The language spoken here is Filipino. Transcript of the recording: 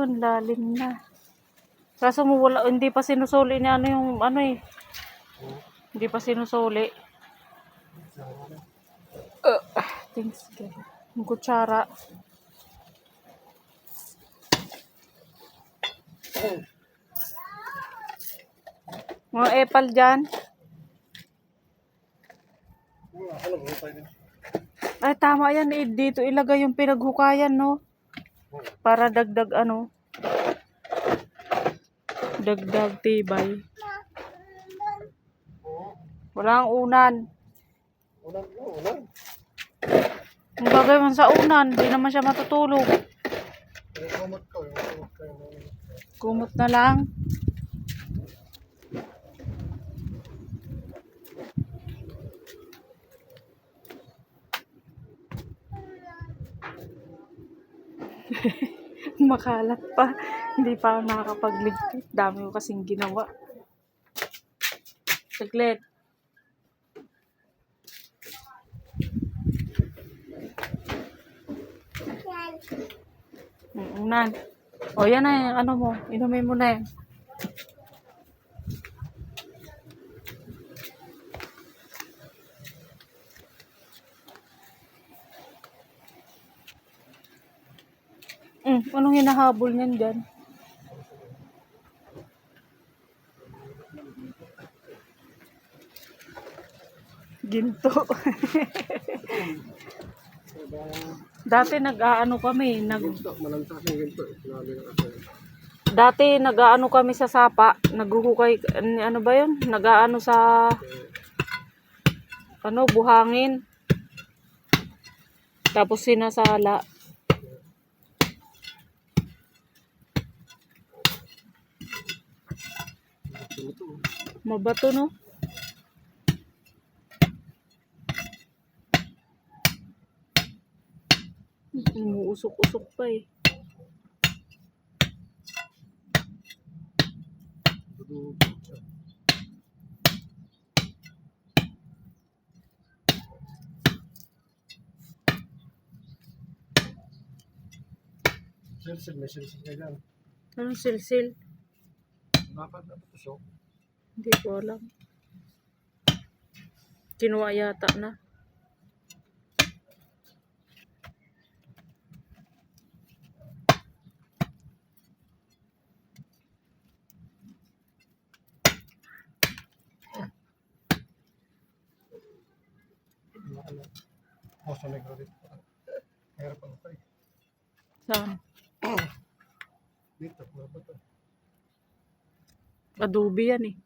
Ayun, lalim na. Kaso mo wala, hindi pa sinusuli niya ano yung ano eh. Hindi pa sinusuli. Thanks God. Yung kutsara. Mga epal dyan. Ay, tama yan eh. Dito ilagay yung pinaghukayan, no? Para dagdag ano. Dagdag tibay. Walang unan. Unan. Ang bagay man sa unan, di naman siya matutulog. Kumot na lang. Makalat pa. Hindi pa ako nakakapagligpit. Dami ko kasing ginawa. Saglit. Unan. O yan na yung ano mo. Inumin mo na yan. Anong hinahabol niyan dyan? Ginto. Dati nag-aano kami, Dati nag-aano kami sa sapa, naghuhukay, ano ba 'yun? Nag-aano sa ano, buhangin. Tapos sinasala. Mabato, no? Umuusok-usok pa eh. Silsil, may silsil ka dyan. Anong silsil? Dapat na patusok. Hindi ko alam. Kinuha yata na. Sa negro dito. Meron pa tayo. Saan? Dito, puro pa to. Adobe yan eh.